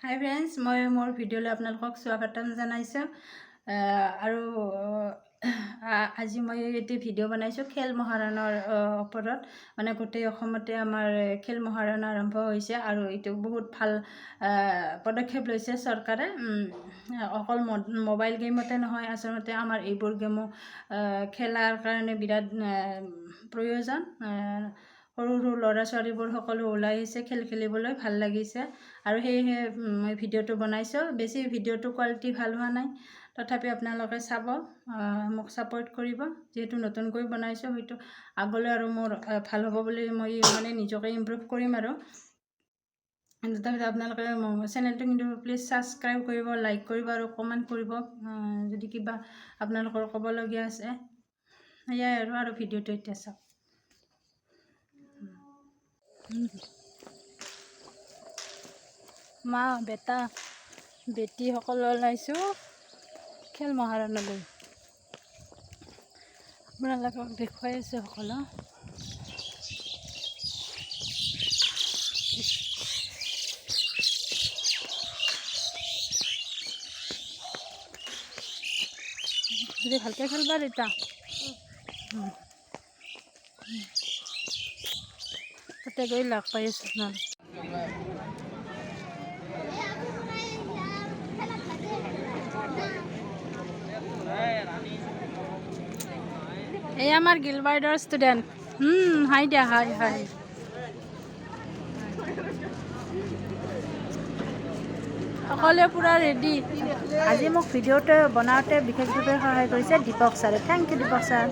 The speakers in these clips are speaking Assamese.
হাই ফ্ৰেণ্ডছ, মই মোৰ ভিডিঅ'লৈ আপোনালোকক স্বাগতম জনাইছোঁ। আৰু আজি মই এটি ভিডিঅ' বনাইছোঁ খেল মহাৰণৰ ওপৰত। মানে গোটেই অসমতে আমাৰ খেল মহাৰণ আৰম্ভ হৈছে আৰু এইটো বহুত ভাল পদক্ষেপ লৈছে চৰকাৰে। অকল মোবাইল গেমতে নহয়, আচলতে আমাৰ এইবোৰ গেমো খেলাৰ কাৰণে বিৰাট প্ৰয়োজন। সৰু সৰু ল'ৰা ছোৱালীবোৰ সকলো ওলাই আহিছে খেল খেলিবলৈ, ভাল লাগিছে আৰু সেয়েহে মই ভিডিঅ'টো বনাইছোঁ। বেছি ভিডিঅ'টো কোৱালিটি ভাল হোৱা নাই, তথাপি আপোনালোকে চাব, মোক ছাপোৰ্ট কৰিব। যিহেতু নতুনকৈ বনাইছোঁ, হয়তো আগলৈ আৰু মোৰ ভাল হ'ব বুলি মই মানে নিজকে ইমপ্ৰুভ কৰিম। আৰু তথাপিতো আপোনালোকে চেনেলটো কিন্তু প্লিজ ছাবস্ক্ৰাইব কৰিব, লাইক কৰিব আৰু কমেণ্ট কৰিব যদি কিবা আপোনালোকৰ ক'বলগীয়া আছে। সেয়াই আৰু ভিডিঅ'টো এতিয়া চাওক। মা বেটা বেটী সকলো ওলাইছোঁ খেল মহাৰণলৈ। আপোনালোকক দেখুৱাই আছোঁ সকলো। যদি ভালকৈ খেলবা দেতা, তাতে গৈ লগ পাই আছোঁ আপোনালোক। এই আমাৰ গিলবাৰ্ডৰ ষ্টুডেণ্ট। হাই দিয়া, হাই হাই। সকলোৱে পূৰা ৰেডি। আজি মোক ভিডিঅ'টো বনাওঁতে বিশেষভাৱে সহায় কৰিছে দীপক ছাৰে। Thank you Deepak sir.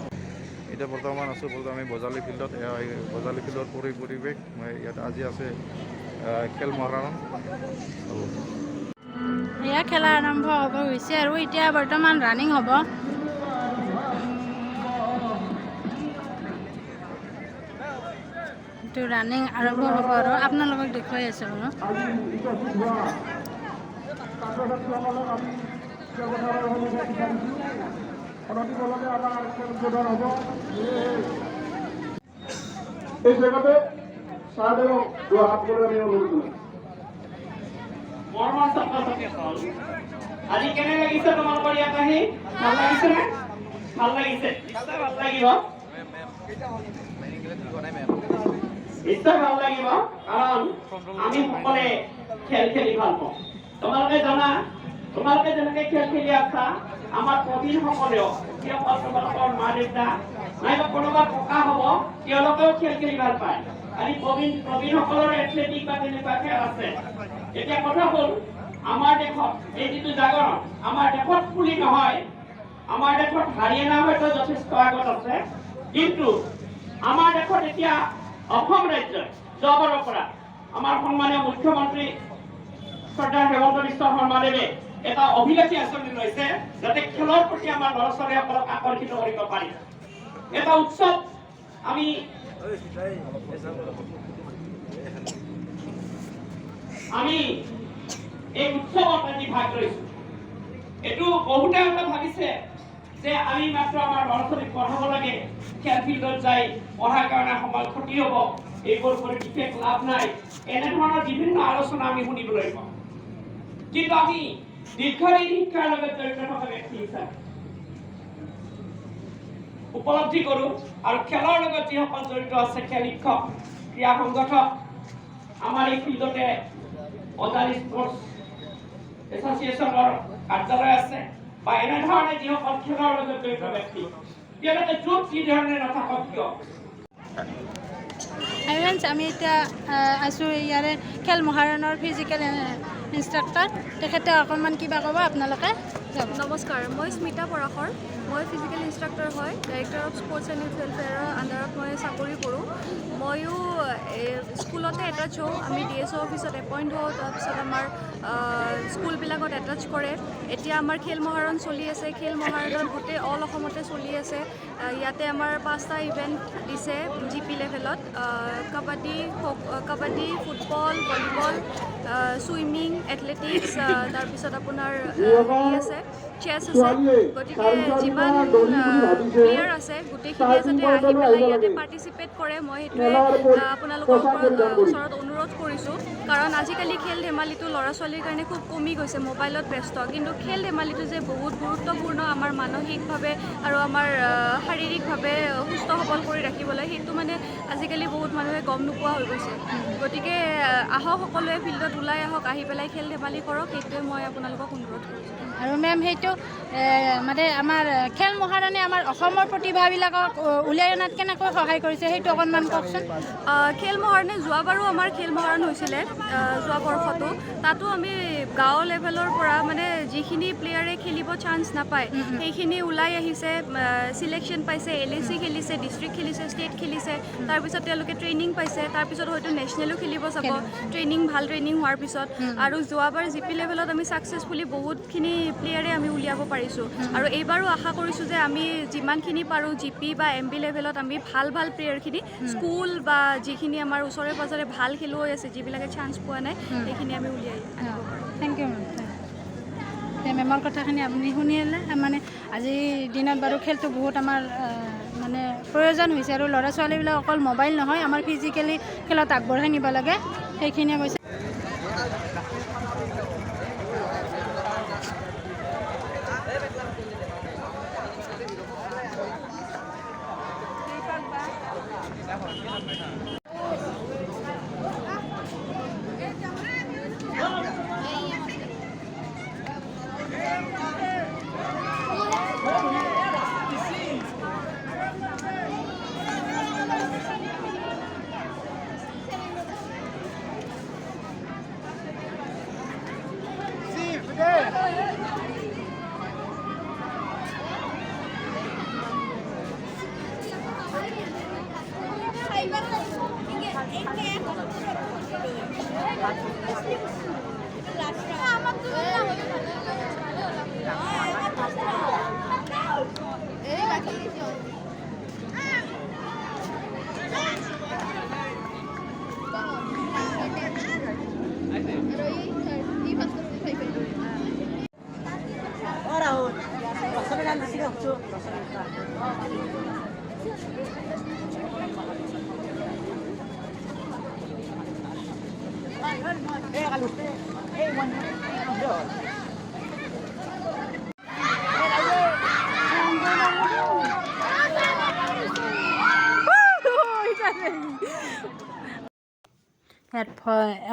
এতিয়া বৰ্তমান আছোঁ আমি বজালী ফিল্ডত। বজালী ফিল্ডৰ পৰিৱেশ ইয়াত আজি আছে খেল মহাৰণ। এয়া খেলা আৰম্ভ হ'ব হৈছে আৰু এতিয়া বৰ্তমান ৰানিং হ'ব। এইটো ৰানিং আৰম্ভ হ'ব আৰু আপোনালোকক দেখুৱাই আছোঁ বাৰু। এই জেগাতে চাহ এবং দোয়া হাত কৰে আমি অনুৰোধ কৰি। মৰমৰ ছাত্ৰ-ছাত্ৰীসকল, আজি কেনে লাগিছে তোমালোকৰ ইয়াত আহি? ভাল লাগিছে নে? ভাল লাগিছে, নিশ্চয় ভাল লাগিব। নিশ্চয় ভাল লাগিব, কাৰণ আমি সকলোৱে খেল খেলি ভাল পাওঁ। তোমালোকে জানা, তোমালোকে যেনেকৈ খেল খেলি আছা, আমাৰ প্ৰবীণসকলেও, যিসকল তোমালোকৰ মা দেউতা নাইবা কোনোবা ককা হ'ব, তেওঁলোকেও খেল খেলি ভাল পায়। আজি প্ৰবীণসকলৰ এথলেটিক বা তেনেকুৱা খেল আছে। এতিয়া কথা হ'ল, আমাৰ দেশত এই যিটো জাগৰণ, আমাৰ দেশত বুলি নহয়, আমাৰ দেশত হাৰিয়ানা হয়তো যথেষ্ট আগত আছে, কিন্তু আমাৰ দেশত এতিয়া অসম ৰাজ্যই যোৱাবাৰৰ পৰা আমাৰ সন্মানীয় মুখ্যমন্ত্ৰী শ্ৰদ্ধাৰ হেমন্ত বিশ্ব শৰ্মাদেৱে এটা অভিলাষী আঁচনি লৈছে, যাতে খেলৰ প্ৰতি আমাৰ ল'ৰা ছোৱালীসকলক আকৰ্ষিত কৰিব পাৰি। এটা উৎসৱ আমি এই উৎসৱত আজি ভাগ লৈছোঁ। এইটো বহুতে হয়তো ভাবিছে যে আমি মাত্ৰ আমাৰ ল'ৰা ছোৱালীক পঢ়াব লাগে, খেল ফিল্ডত যাই পঢ়াৰ কাৰণে সময় ক্ষতি হ'ব, এইবোৰ কৰি বিশেষ লাভ নাই, এনেধৰণৰ বিভিন্ন আলোচনা আমি শুনিবলৈ পাওঁ। কিন্তু আমি দীৰ্ঘদিন শিক্ষাৰ লগত জড়িত থকা ব্যক্তি হিচাপে উপলব্ধি কৰোঁ, আৰু খেলৰ লগত যিসকল জড়িত আছে, খেল শিক্ষক, ক্ৰীড়া সংগঠক, আমাৰ এই ফিল্ডতে বজালী স্পৰ্টছ এছ'চিয়েশ্যনৰ কাৰ্যালয় আছে, বা এনেধৰণে যিসকল খেলৰ লগত জড়িত ব্যক্তি, তেওঁলোকে য'ত যি ধৰণে নাথাকক কিয়। আমি এতিয়া আছোঁ ইয়াৰে খেল মহাৰণৰ ফিজিকেল ইনষ্ট্ৰাক্টৰ। তেখেতে অকণমান কিবা ক'ব, আপোনালোকে যাব। নমস্কাৰ, মই স্মিতা পৰাশৰ। মই ফিজিকেল ইনষ্ট্ৰাক্টৰ হয়, director of sports and youth ৱেলফেয়াৰৰ আণ্ডাৰত মই চাকৰি কৰোঁ। ময়ো স্কুলতে এটাচ হওঁ, আমি DSO অফিচত এপইণ্ট হওঁ, তাৰপিছত আমাৰ স্কুলবিলাকত এটাচ কৰে। এতিয়া আমাৰ খেল মহাৰণ চলি আছে, খেল মহাৰণত গোটেই অল অসমতে চলি আছে। ইয়াতে আমাৰ 5টা ইভেণ্ট দিছে GP লেভেলত, kabaddi, football, volleyball, swimming, athletics, তাৰপিছত আপোনাৰ আছে চেছ আছে, গতিকে যিমান প্লেয়াৰ আছে গোটেইখিনিয়ে যাতে আহি পেলাই ইয়াতে পাৰ্টিচিপেট কৰে, মই সেইটোৱে আপোনালোকৰ ওচৰত অনুৰোধ কৰিছোঁ। কাৰণ আজিকালি খেল ধেমালিটো ল'ৰা ছোৱালীৰ কাৰণে খুব কমি গৈছে, মোবাইলত ব্যস্ত, কিন্তু খেল ধেমালিটো যে বহুত গুৰুত্বপূৰ্ণ আমাৰ মানসিকভাৱে আৰু আমাৰ শাৰীৰিকভাৱে সুস্থ সবল কৰি ৰাখিবলৈ, সেইটো মানে আজিকালি বহুত মানুহে গম নোপোৱা হৈ গৈছে। গতিকে আহক সকলোৱে ফিল্ডত ওলাই আহক, আহি পেলাই খেল ধেমালি কৰক, সেইটোৱে মই আপোনালোকক অনুৰোধ কৰিছোঁ। আৰু মেম সেইটো মানে আমাৰ খেল মহাৰণে আমাৰ অসমৰ প্ৰতিভাবিলাকক উলিয়াই অনাত কেনেকৈ সহায় কৰিছে সেইটো অকণমান কওকচোন। খেল মহাৰণে যোৱাবাৰো আমাৰ খেল মহাৰণ হৈছিলে, যোৱা বৰ্ষতো তাতো আমি গাঁও লেভেলৰ পৰা মানে যিখিনি প্লেয়াৰে খেলিব চান্স নাপায় সেইখিনি ওলাই আহিছে, চিলেকশ্যন পাইছে, LAC খেলিছে, ডিষ্ট্ৰিক্ট খেলিছে, ষ্টেট খেলিছে, তাৰপিছত তেওঁলোকে ট্ৰেইনিং পাইছে, তাৰপিছত হয়তো নেশ্যনেলো খেলিব যাব ভাল ট্ৰেইনিং হোৱাৰ পিছত। আৰু যোৱাবাৰ GP লেভেলত আমি ছাকচেছফুলি বহুতখিনি প্লেয়াৰে আমি উলিয়াব পাৰিছোঁ, আৰু এইবাৰো আশা কৰিছোঁ যে আমি যিমানখিনি পাৰোঁ GP বা MB লেভেলত আমি ভাল প্লেয়াৰখিনি স্কুল বা যিখিনি আমাৰ ওচৰে পাঁজৰে ভাল খেলুৱৈ আছে যিবিলাকে চান্স পোৱা নাই সেইখিনি আমি উলিয়াই আনিব পাৰোঁ। Thank you ma'am. মেমৰ কথাখিনি আপুনি শুনিলে, মানে আজিৰ দিনত বাৰু খেলটো বহুত আমাৰ মানে প্ৰয়োজন হৈছে, আৰু ল'ৰা ছোৱালীবিলাক অকল মোবাইল নহয়, আমাৰ ফিজিকেলি খেলত আগবঢ়াই নিব লাগে, সেইখিনিয়ে কৈছে।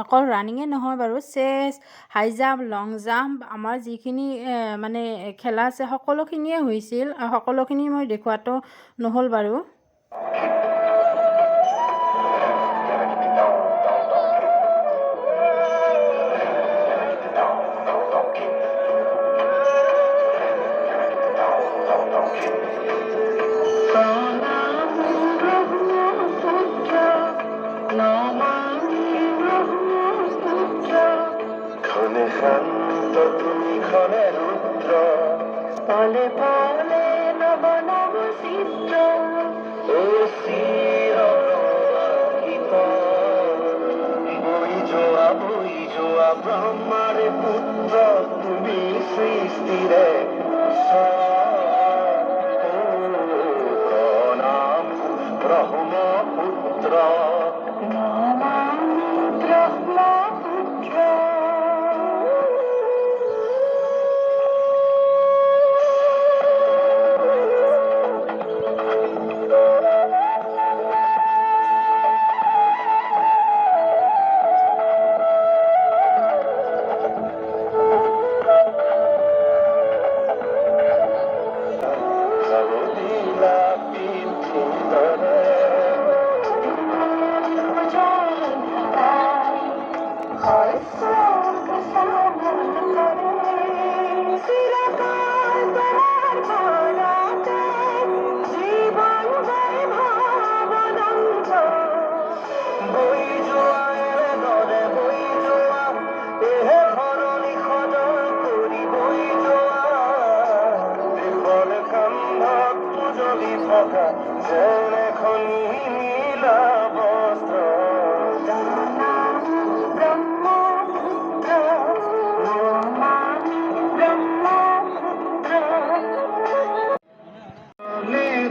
অকল ৰানিঙে নহয় বাৰু, চেছ, হাই জাম্প, লং জাম্প, আমাৰ যিখিনি মানে খেলা আছে সকলোখিনিয়ে হৈছিল, সকলোখিনি মই দেখুৱাটো নহ'ল বাৰু। পলে পলে নব নব চিত্ৰ ও বই যোৱা ব্ৰহ্মাৰে পুত্ৰ তুমি সৃষ্টিৰে প্ৰণাম ব্ৰহ্মপুত্ৰ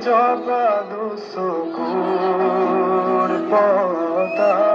জবা দুসুকুৰ পতা